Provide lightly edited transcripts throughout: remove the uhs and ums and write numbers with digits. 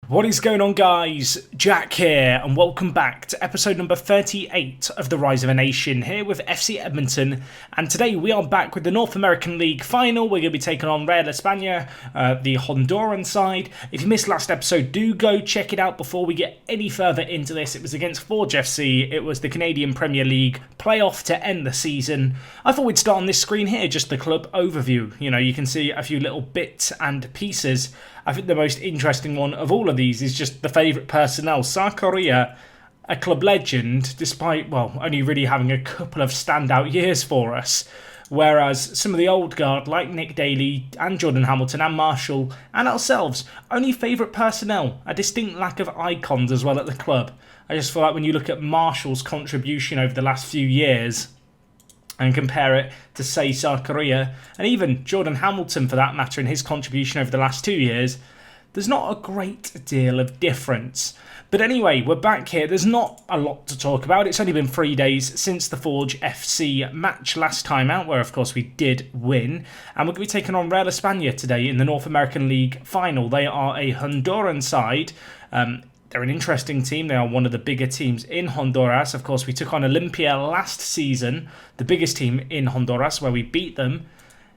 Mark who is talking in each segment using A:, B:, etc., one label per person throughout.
A: What is going on, guys? Jack here, and welcome back to episode number 38 of The Rise of a Nation, here with FC Edmonton. And today we are back with the North American League final. We're going to be taking on Real España, the Honduran side. If you missed last episode, do go check it out before we get any further into this. It was against Forge FC. It was the Canadian Premier League playoff to end the season. I thought we'd start on this screen here, just the club overview. You know, you can see a few little bits and pieces. I think the most interesting one of all of these is just the favourite personnel. Sarkoria, a club legend, despite, well, only really having a couple of standout years for us. Whereas some of the old guard, like Nick Daly and Jordan Hamilton and Marshall and ourselves, only favourite personnel. A distinct lack of icons as well at the club. I just feel like when you look at Marshall's contribution over the last few years and compare it to, say, Sarkoria, and even Jordan Hamilton for that matter in his contribution over the last 2 years, there's not a great deal of difference. But anyway, we're back here. There's not a lot to talk about. It's only been 3 days since the Forge FC match last time out, where of course we did win. And we're going to be taking on Real España today in the North American League final. They are a Honduran side. They're an interesting team. They are one of the bigger teams in Honduras. Of course, we took on Olympia last season, the biggest team in Honduras, where we beat them.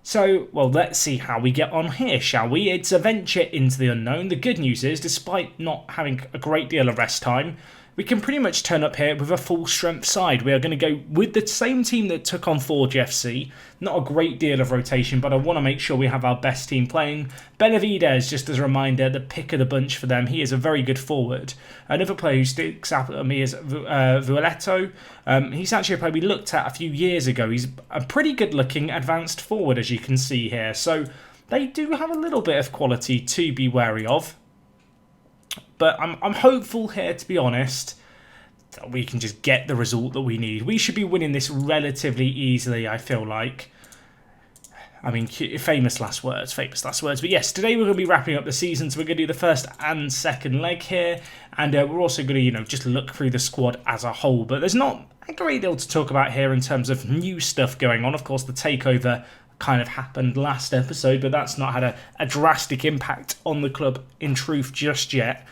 A: So, well, let's see how we get on here, shall we? It's a venture into the unknown. The good news is, despite not having a great deal of rest time, we can pretty much turn up here with a full-strength side. We are going to go with the same team that took on Forge FC. Not a great deal of rotation, but I want to make sure we have our best team playing. Benavidez, just as a reminder, the pick of the bunch for them. He is a very good forward. Another player who sticks out at me is Vueleto. He's actually a player we looked at a few years ago. He's a pretty good-looking advanced forward, as you can see here. So they do have a little bit of quality to be wary of. But I'm hopeful here, to be honest, that we can just get the result that we need. We should be winning this relatively easily, I feel like. I mean, famous last words. But yes, today we're going to be wrapping up the season, so we're going to do the first and second leg here. And we're also going to, just look through the squad as a whole. But there's not a great deal to talk about here in terms of new stuff going on. Of course, the takeover kind of happened last episode, but that's not had a drastic impact on the club in truth just yet.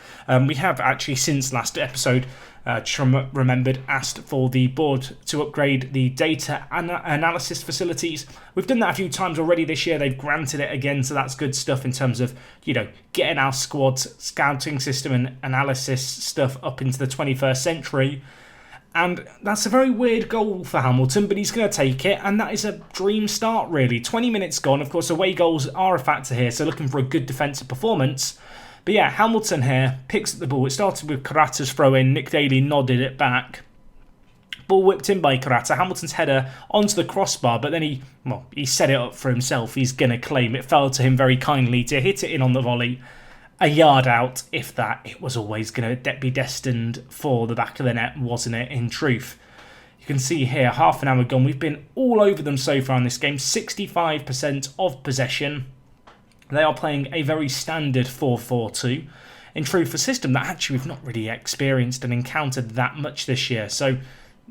A: We have actually since last episode remembered asked for the board to upgrade the data analysis facilities. We've done that a few times already this year. They've granted it again, so that's good stuff in terms of, getting our squad's scouting system and analysis stuff up into the 21st century. And that's a very weird goal for Hamilton, but he's going to take it, and that is a dream start, really. 20 minutes gone. Of course, away goals are a factor here, so looking for a good defensive performance. But yeah, Hamilton here picks up the ball. It started with Karata's throw-in. Nick Daly nodded it back. Ball whipped in by Karata. Hamilton's header onto the crossbar, but then he set it up for himself. He's going to claim it. Fell to him very kindly to hit it in on the volley. A yard out, if that. It was always going to be destined for the back of the net, wasn't it, in truth? You can see here, half an hour gone. We've been all over them so far in this game. 65% of possession. They are playing a very standard 4-4-2. In truth, a system that actually we've not really experienced and encountered that much this year. So,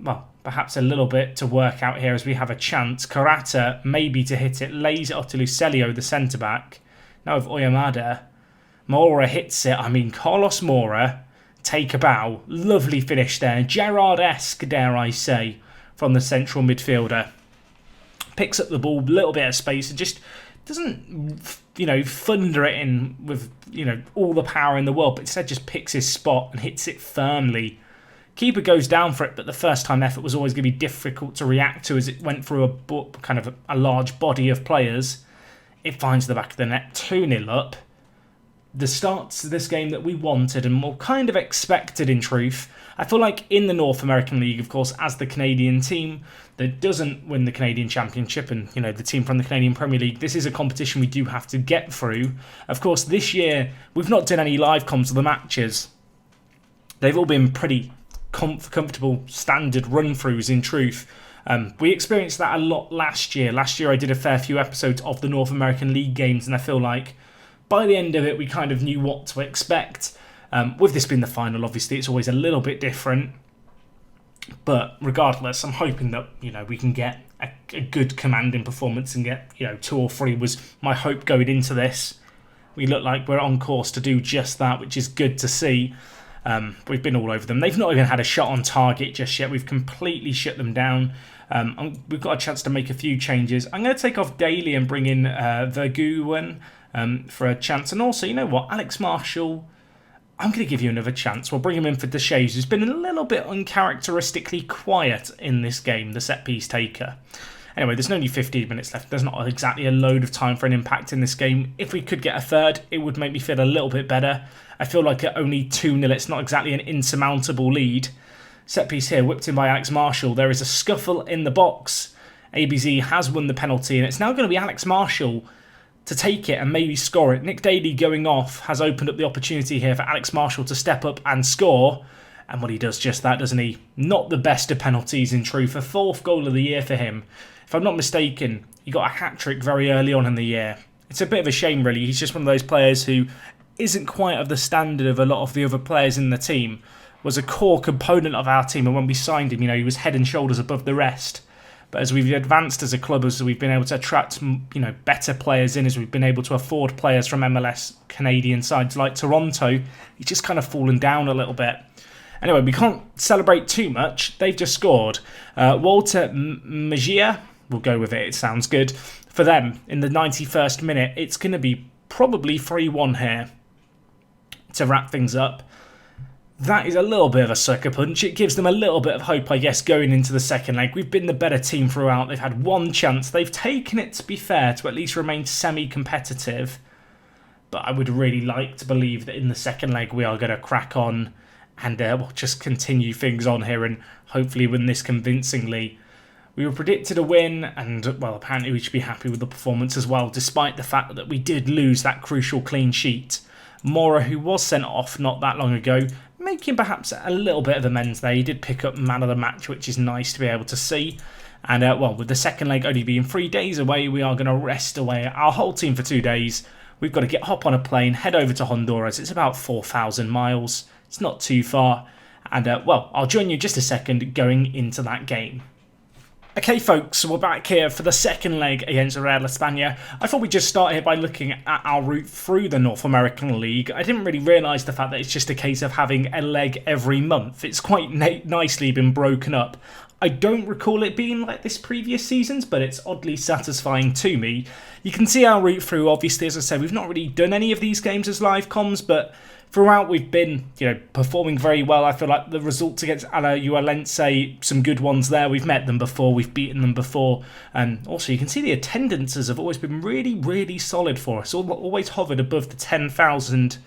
A: well, perhaps a little bit to work out here as we have a chance. Karata, maybe to hit it, lays it off to Lucelio, the centre-back. Now with Oyamada. Mora hits it. I mean, Carlos Mora, take a bow. Lovely finish there. Gerrard-esque, dare I say, from the central midfielder. Picks up the ball, a little bit of space, and just doesn't, thunder it in with, all the power in the world, but instead just picks his spot and hits it firmly. Keeper goes down for it, but the first time effort was always going to be difficult to react to as it went through a large body of players. It finds the back of the net, 2-0 up. The start to this game that we wanted and more kind of expected in truth. I feel like in the North American League, of course, as the Canadian team that doesn't win the Canadian Championship and, the team from the Canadian Premier League, this is a competition we do have to get through. Of course, this year, we've not done any live comms of the matches. They've all been pretty comfortable standard run-throughs in truth. We experienced that a lot last year. Last year I did a fair few episodes of the North American League games, and I feel like by the end of it, we kind of knew what to expect. With this being the final, obviously, it's always a little bit different. But regardless, I'm hoping that, we can get a good commanding performance and get, 2 or 3 was my hope going into this. we look like we're on course to do just that, which is good to see. We've been all over them. They've not even had a shot on target just yet. We've completely shut them down. We've got a chance to make a few changes. I'm going to take off Daly and bring in Verguwen for a chance. And also, you know what? Alex Marshall, I'm going to give you another chance. We'll bring him in for Deshays, who's been a little bit uncharacteristically quiet in this game, the set-piece taker. Anyway, there's only 15 minutes left. There's not exactly a load of time for an impact in this game. If we could get a third, it would make me feel a little bit better. I feel like at only 2-0, it's not exactly an insurmountable lead. Set piece here, whipped in by Alex Marshall. There is a scuffle in the box. ABZ has won the penalty, and it's now going to be Alex Marshall to take it and maybe score it. Nick Daly going off has opened up the opportunity here for Alex Marshall to step up and score. And what he does just that, doesn't he? Not the best of penalties in truth. A 4th goal of the year for him. If I'm not mistaken, he got a hat-trick very early on in the year. It's a bit of a shame, really. He's just one of those players who isn't quite of the standard of a lot of the other players in the team. Was a core component of our team, and when we signed him, he was head and shoulders above the rest. But as we've advanced as a club, as we've been able to attract, better players in, as we've been able to afford players from MLS Canadian sides like Toronto, he's just kind of fallen down a little bit. Anyway, we can't celebrate too much. They've just scored. Walter Mejia, we'll go with it. It sounds good. For them, in the 91st minute, it's going to be probably 3-1 here to wrap things up. That is a little bit of a sucker punch. It gives them a little bit of hope, I guess, going into the second leg. We've been the better team throughout. They've had one chance. They've taken it, to be fair, to at least remain semi-competitive. But I would really like to believe that in the second leg we are going to crack on and we'll just continue things on here and hopefully win this convincingly. We were predicted a win, and, well, apparently we should be happy with the performance as well, despite the fact that we did lose that crucial clean sheet. Mora, who was sent off not that long ago, making perhaps a little bit of amends there. He did pick up man of the match, which is nice to be able to see. And, with the second leg only being 3 days away, we are going to rest away our whole team for 2 days. We've got to hop on a plane, head over to Honduras. It's about 4,000 miles. It's not too far. And, I'll join you in just a second going into that game. Okay, folks, so we're back here for the second leg against Real España. I thought we'd just start here by looking at our route through the North American League. I didn't really realise the fact that it's just a case of having a leg every month. It's quite nicely been broken up. I don't recall it being like this previous seasons, but it's oddly satisfying to me. You can see our route through, obviously, as I said, we've not really done any of these games as live comms, but throughout we've been, performing very well. I feel like the results against Alajuelense, some good ones there. We've met them before, we've beaten them before. And also you can see the attendances have always been really, really solid for us. Always hovered above the 10,000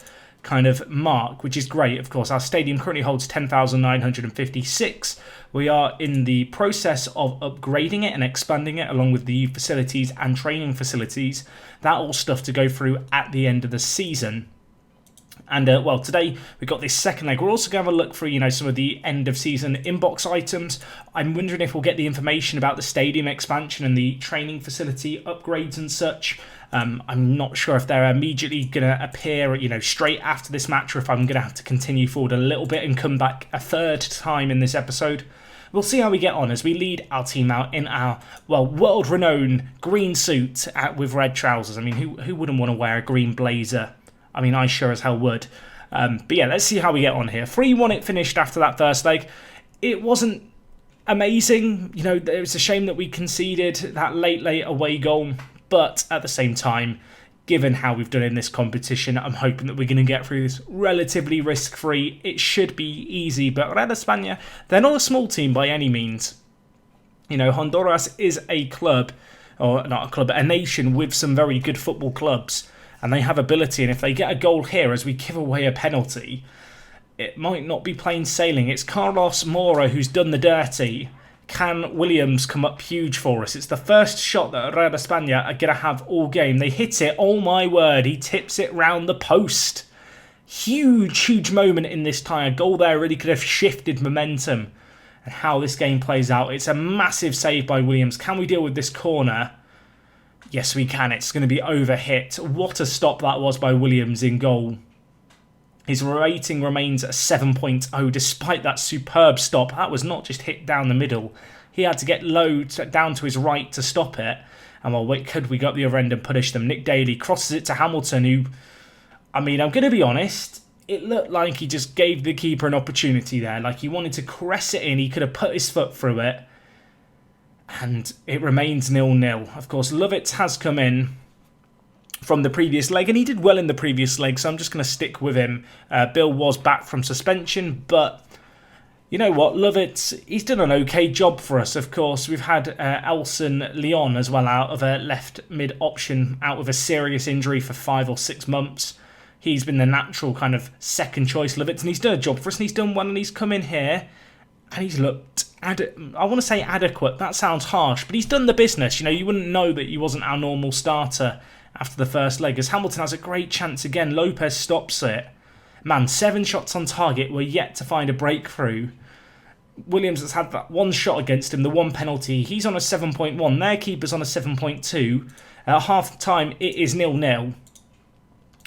A: kind of mark, which is great. Of course, our stadium currently holds 10,956. We are in the process of upgrading it and expanding it along with the youth facilities and training facilities. That all stuff to go through at the end of the season. And, today we've got this second leg. We're also going to have a look through, some of the end-of-season inbox items. I'm wondering if we'll get the information about the stadium expansion and the training facility upgrades and such. I'm not sure if they're immediately going to appear, straight after this match, or if I'm going to have to continue forward a little bit and come back a third time in this episode. We'll see how we get on as we lead our team out in our, world-renowned green suit with red trousers. I mean, who wouldn't want to wear a green blazer? I mean, I sure as hell would. But yeah, let's see how we get on here. 3-1 it finished after that first leg. It wasn't amazing. It was a shame that we conceded that late away goal. But at the same time, given how we've done in this competition, I'm hoping that we're going to get through this relatively risk-free. It should be easy. But Real España, they're not a small team by any means. Honduras is a club, or not a club, a nation with some very good football clubs. And they have ability, and if they get a goal here as we give away a penalty, it might not be plain sailing. It's Carlos Mora who's done the dirty. Can Williams come up huge for us? It's the first shot that Real España are going to have all game. They hit it, oh my word, he tips it round the post. Huge moment in this tie. A goal there really could have shifted momentum and how this game plays out. It's a massive save by Williams. Can we deal with this corner? Yes, we can. It's going to be overhit. What a stop that was by Williams in goal. His rating remains at 7.0 despite that superb stop. That was not just hit down the middle. He had to get low down to his right to stop it. And could we go up the other end and punish them? Nick Daly crosses it to Hamilton, who I mean, I'm going to be honest. It looked like he just gave the keeper an opportunity there. Like he wanted to caress it in. He could have put his foot through it. And it remains 0-0. Of course, Lovitz has come in from the previous leg. And he did well in the previous leg. So I'm just going to stick with him. Bill was back from suspension. But you know what? Lovitz, he's done an okay job for us. Of course, we've had Elson Leon as well out of a left mid option. Out with a serious injury for 5 or 6 months. He's been the natural kind of second choice Lovitz, and he's done a job for us, and he's done well, and he's come in here, and he's looked, I want to say adequate, that sounds harsh, but he's done the business. You know, you wouldn't know that he wasn't our normal starter after the first leg, as Hamilton has a great chance again. Lopez stops it. Man, 7 shots on target, we're yet to find a breakthrough. Williams has had that 1 shot against him, the 1 penalty. He's on a 7.1, their keeper's on a 7.2. At half time, it is 0-0.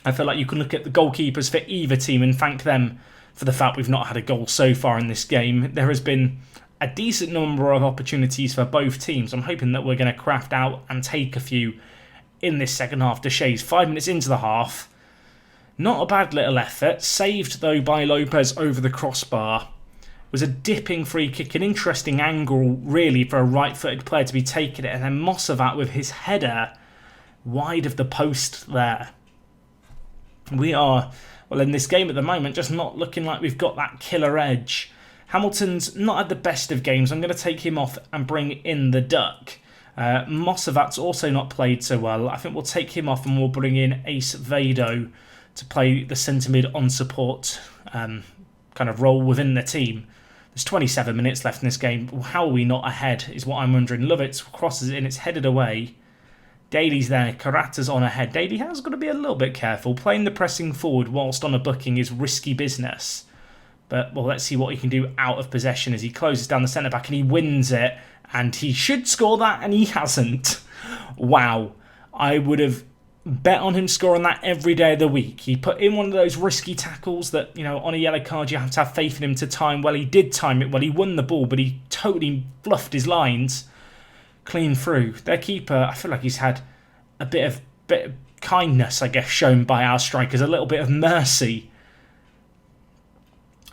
A: I feel like you can look at the goalkeepers for either team and thank them for the fact we've not had a goal so far in this game. There has been a decent number of opportunities for both teams. I'm hoping that we're going to craft out and take a few in this second half. Deschamps, 5 minutes into the half. Not a bad little effort. Saved, though, by Lopez over the crossbar. It was a dipping free kick, an interesting angle, really, for a right-footed player to be taking it. And then Mosavat with his header wide of the post there. We are, well, in this game at the moment, just not looking like we've got that killer edge. Hamilton's not had the best of games. I'm going to take him off and bring in the Duck. Mosavat's also not played so well. I think we'll take him off and we'll bring in Ace Vado to play the centre mid on support kind of role within the team. There's 27 minutes left in this game. How are we not ahead is what I'm wondering. Lovitz crosses it in, it's headed away. Daly's there, Karata's on ahead. Daly has got to be a little bit careful. Playing the pressing forward whilst on a booking is risky business. But, well, let's see what he can do out of possession as he closes down the centre-back and he wins it. And he should score that, and he hasn't. Wow. I would have bet on him scoring that every day of the week. He put in one of those risky tackles that, you know, on a yellow card you have to have faith in him to time. Well, he did time it well. He won the ball, but he totally fluffed his lines. Clean through. Their keeper, I feel like he's had a bit of kindness, I guess, shown by our strikers. A little bit of mercy.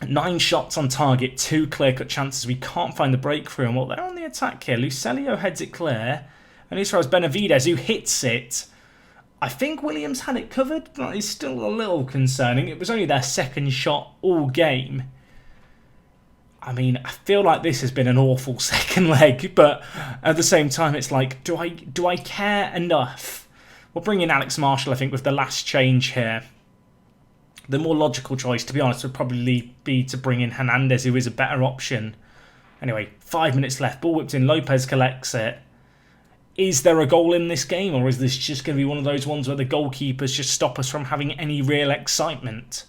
A: 9 shots on target, 2 clear-cut chances. We can't find the breakthrough. And well, they're on the attack here. Lucelio heads it clear. And as far as Benavides, who hits it. I think Williams had it covered, but it's still a little concerning. It was only their second shot all game. I mean, I feel like this has been an awful second leg, but at the same time, it's like, do I care enough? We'll bring in Alex Marshall, I think, with the last change here. The more logical choice, to be honest, would probably be to bring in Hernandez, who is a better option. Anyway, 5 minutes left. Ball whipped in. Lopez collects it. Is there a goal in this game, or is this just going to be one of those ones where the goalkeepers just stop us from having any real excitement?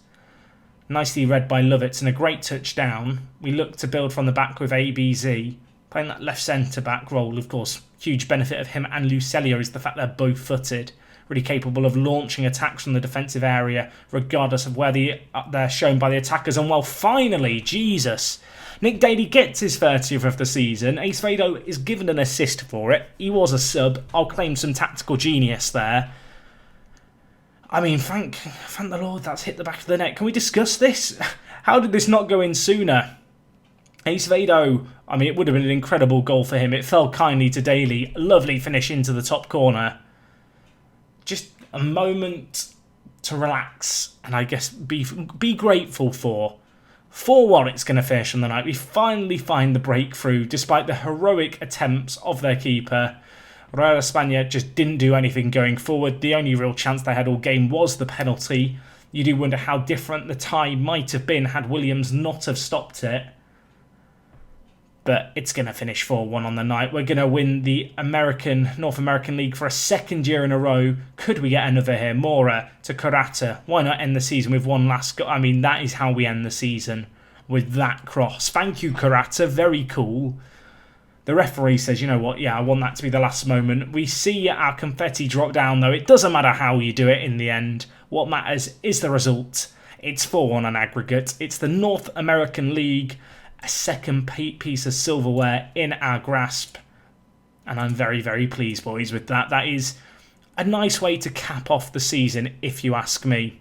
A: Nicely read by Lovitz and a great touchdown. We look to build from the back with ABZ. Playing that left centre-back role, of course. Huge benefit of him and Lucelio is the fact they're both-footed. Really capable of launching attacks from the defensive area, regardless of where they're shown by the attackers. And well, finally, Jesus, Nick Daly gets his 30th of the season. Ace Vado is given an assist for it. He was a sub. I'll claim some tactical genius there. I mean, thank the Lord that's hit the back of the net. Can we discuss this? How did this not go in sooner? Ace Vado, I mean, it would have been an incredible goal for him. It fell kindly to Daly. Lovely finish into the top corner. Just a moment to relax and I guess be grateful for. 4-1 it's going to finish on the night. We finally find the breakthrough despite the heroic attempts of their keeper. Real España just didn't do anything going forward. The only real chance they had all game was the penalty. You do wonder how different the tie might have been had Williams not have stopped it. But it's going to finish 4-1 on the night. We're going to win the North American League for a second year in a row. Could we get another here? Mora to Karata. Why not end the season with one last goal? I mean, that is how we end the season, with that cross. Thank you, Karata. Very cool. The referee says, you know what, yeah, I want that to be the last moment. We see our confetti drop down, though. It doesn't matter how you do it in the end. What matters is the result. It's 4-1 on aggregate. It's the North American League. A second piece of silverware in our grasp. And I'm very, very pleased, boys, with that. That is a nice way to cap off the season, if you ask me.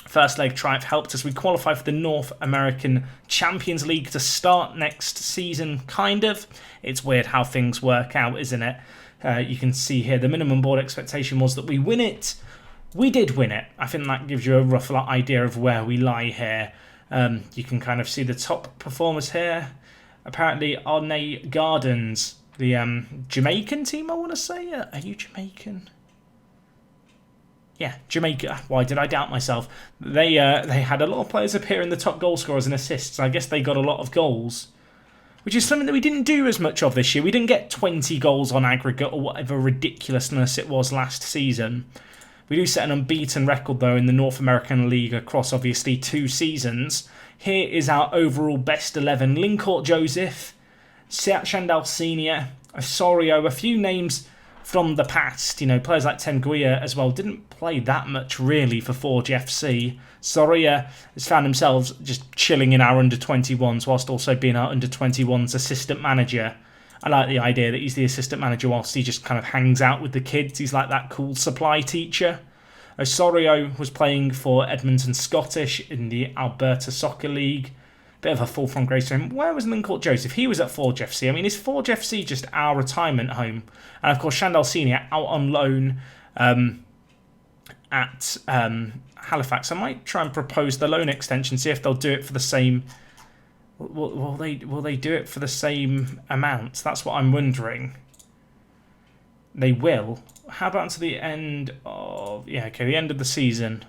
A: First leg triumph helped us. We qualify for the North American Champions League to start next season, kind of. It's weird how things work out, isn't it? You can see here the minimum board expectation was that we win it. We did win it. I think that gives you a rough idea of where we lie here. You can kind of see the top performers here. Apparently, Addons, the Jamaican team, I want to say. Are you Jamaican? Yeah, Jamaica. Why did I doubt myself? They had a lot of players appear in the top goal scorers and assists. I guess they got a lot of goals, which is something that we didn't do as much of this year. We didn't get 20 goals on aggregate or whatever ridiculousness it was last season. We do set an unbeaten record, though, in the North American League across, obviously, 2 seasons. Here is our overall best 11. Lincourt Joseph, Chandal Senior, Osorio, a few names from the past, you know, players like Tenguia as well didn't play that much really for Forge FC. Soria has found themselves just chilling in our under-21s whilst also being our under-21s assistant manager. I like the idea that he's the assistant manager whilst he just kind of hangs out with the kids. He's like that cool supply teacher. Osorio was playing for Edmonton Scottish in the Alberta Soccer League. Bit of a fall from grace for him. Where was Lincourt Joseph? He was at Forge FC. I mean, is Forge FC just our retirement home? And of course, Chandal Senior out on loan at Halifax. I might try and propose the loan extension, see if they'll do it for the same. Will they do it for the same amount? That's what I'm wondering. They will. How about until the end of the end of the season?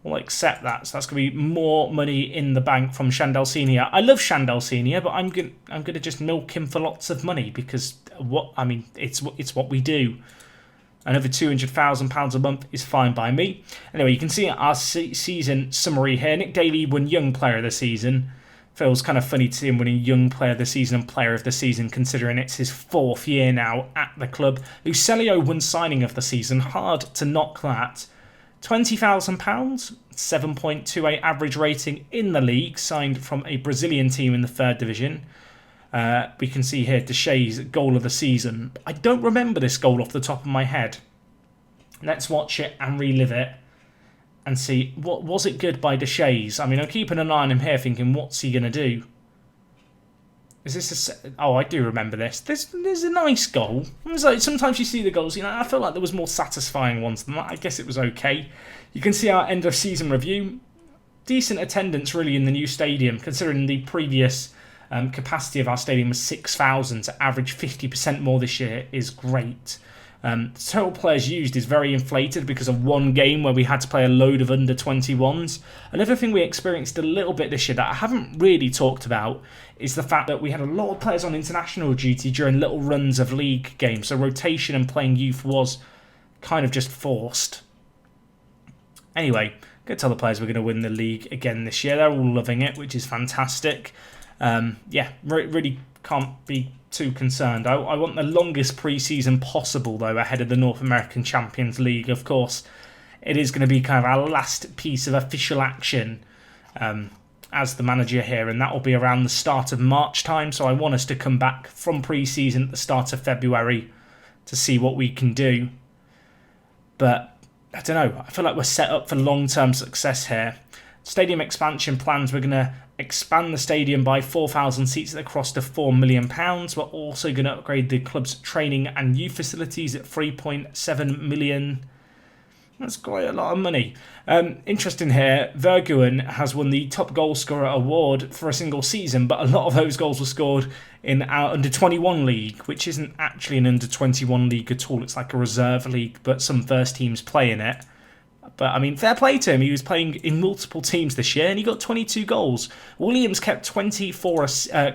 A: We'll accept that. So that's going to be more money in the bank from Chandal Senior. I love Chandal Senior, but I'm gonna just milk him for lots of money because it's what we do. Another £200,000 a month is fine by me. Anyway, you can see our season summary here. Nick Daly won Young Player of the Season. Feels kind of funny to see him winning Young Player of the Season and Player of the Season, considering it's his 4th year now at the club. Lucelio won Signing of the Season. Hard to knock that. £20,000, 7.28 average rating in the league, signed from a Brazilian team in the 3rd division. We can see here Deshays' goal of the season. I don't remember this goal off the top of my head. Let's watch it and relive it and see, what was it good by Deshays? I mean, I'm keeping an eye on him here thinking, what's he going to do? Is this oh, I do remember this. This is a nice goal. It's like, sometimes you see the goals, you know, I feel like there was more satisfying ones than that. I guess it was okay. You can see our end of season review. Decent attendance really in the new stadium, considering the previous capacity of our stadium was 6,000. To average 50% more this year is great. The total players used is very inflated because of one game where we had to play a load of under-21s. Another thing we experienced a little bit this year that I haven't really talked about is the fact that we had a lot of players on international duty during little runs of league games. So rotation and playing youth was kind of just forced. Anyway, I'm going to tell the players we're going to win the league again this year. They're all loving it, which is fantastic. Really can't be too concerned. I want the longest pre-season possible, though, ahead of the North American Champions League. Of course, it is going to be kind of our last piece of official action as the manager here, and that will be around the start of March time. So I want us to come back from pre-season at the start of February to see what we can do. But I don't know. I feel like we're set up for long-term success here. Stadium expansion plans, we're going to expand the stadium by 4,000 seats at a cost of £4 million. We're also going to upgrade the club's training and youth facilities at £3.7 million. That's quite a lot of money. Interesting here, Verguin has won the top goal scorer award for a single season, but a lot of those goals were scored in our under-21 league, which isn't actually an under-21 league at all. It's like a reserve league, but some first teams play in it. But, I mean, fair play to him. He was playing in multiple teams this year, and he got 22 goals. Williams kept 24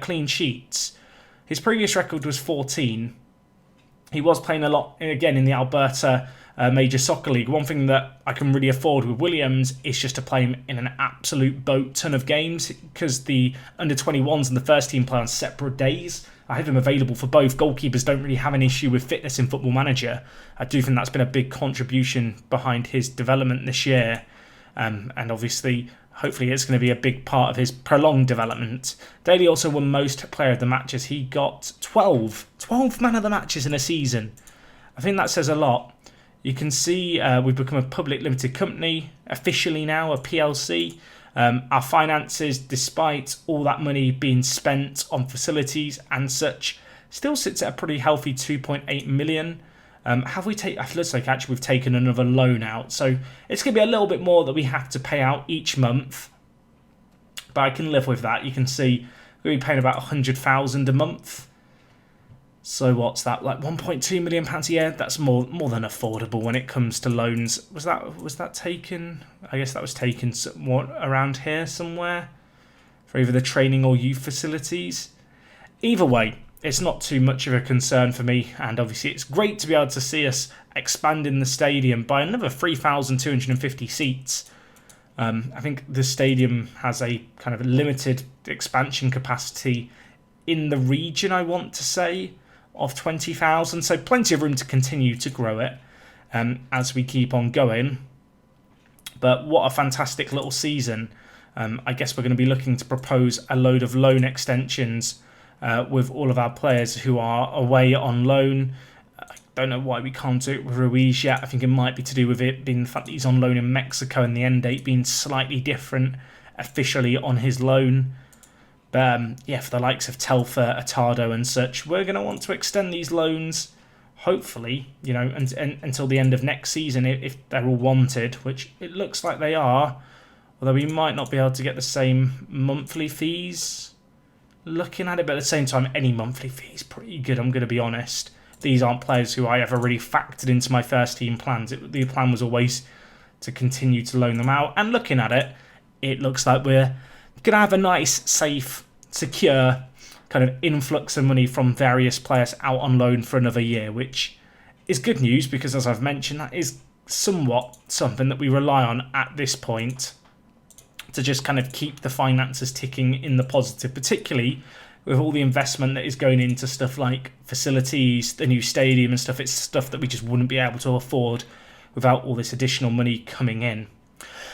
A: clean sheets. His previous record was 14. He was playing a lot, again, in the Alberta Major Soccer League. One thing that I can really afford with Williams is just to play him in an absolute boat ton of games, because the under-21s and the first team play on separate days. I have him available for both. Goalkeepers don't really have an issue with fitness in Football Manager. I do think that's been a big contribution behind his development this year. And obviously, hopefully it's going to be a big part of his prolonged development. Daly also won most player of the matches. He got 12 man of the matches in a season. I think that says a lot. You can see we've become a public limited company, officially now a PLC. Our finances, despite all that money being spent on facilities and such, still sits at a pretty healthy 2.8 million. It looks like actually we've taken another loan out, so it's going to be a little bit more that we have to pay out each month, but I can live with that. You can see we're going to be paying about 100,000 a month. So what's that, like 1.2 million pounds a year? That's more than affordable when it comes to loans. Was that taken? I guess that was taken somewhat around here somewhere for either the training or youth facilities. Either way, it's not too much of a concern for me, and obviously it's great to be able to see us expanding the stadium by another 3,250 seats. I think the stadium has a kind of limited expansion capacity in the region, I want to say, of 20,000, so plenty of room to continue to grow it as we keep on going. But what a fantastic little season. I guess we're going to be looking to propose a load of loan extensions with all of our players who are away on loan. I don't know why we can't do it with Ruiz yet. I think it might be to do with it being the fact that he's on loan in Mexico and the end date being slightly different officially on his loan. But yeah, for the likes of Telfer, Atado and such, we're going to want to extend these loans, hopefully, you know, until the end of next season if they're all wanted, which it looks like they are. Although we might not be able to get the same monthly fees looking at it, but at the same time, any monthly fee is pretty good, I'm going to be honest. These aren't players who I ever really factored into my first team plans. The plan was always to continue to loan them out. And looking at it, it looks like we're going to have a nice, safe, secure kind of influx of money from various players out on loan for another year, which is good news because, as I've mentioned, that is somewhat something that we rely on at this point to just kind of keep the finances ticking in the positive, particularly with all the investment that is going into stuff like facilities, the new stadium and stuff. It's stuff that we just wouldn't be able to afford without all this additional money coming in.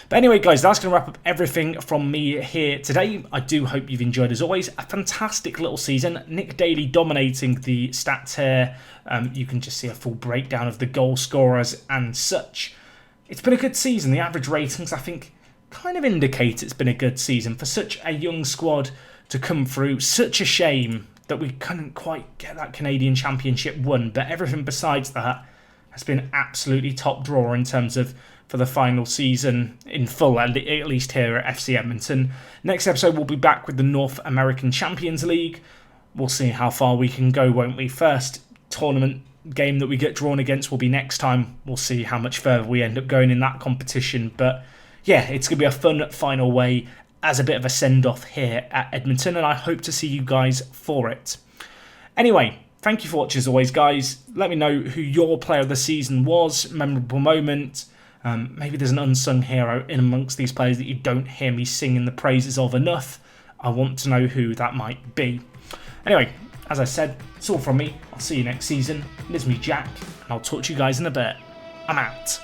A: But anyway, guys, that's going to wrap up everything from me here today. I do hope you've enjoyed, as always, a fantastic little season. Nick Daly dominating the stats here. You can just see a full breakdown of the goal scorers and such. It's been a good season. The average ratings, I think, kind of indicate it's been a good season for such a young squad to come through. Such a shame that we couldn't quite get that Canadian Championship won, but everything besides that has been absolutely top drawer in terms of for the final season in full, at least here at FC Edmonton. Next episode, we'll be back with the North American Champions League. We'll see how far we can go, won't we? First tournament game that we get drawn against will be next time. We'll see how much further we end up going in that competition. But yeah, it's going to be a fun final way as a bit of a send-off here at Edmonton, and I hope to see you guys for it. Anyway, thank you for watching as always, guys. Let me know who your player of the season was, memorable moment. Maybe there's an unsung hero in amongst these players that you don't hear me singing the praises of enough. I want to know who that might be. Anyway, as I said, it's all from me. I'll see you next season. It is me, Jack, and I'll talk to you guys in a bit. I'm out.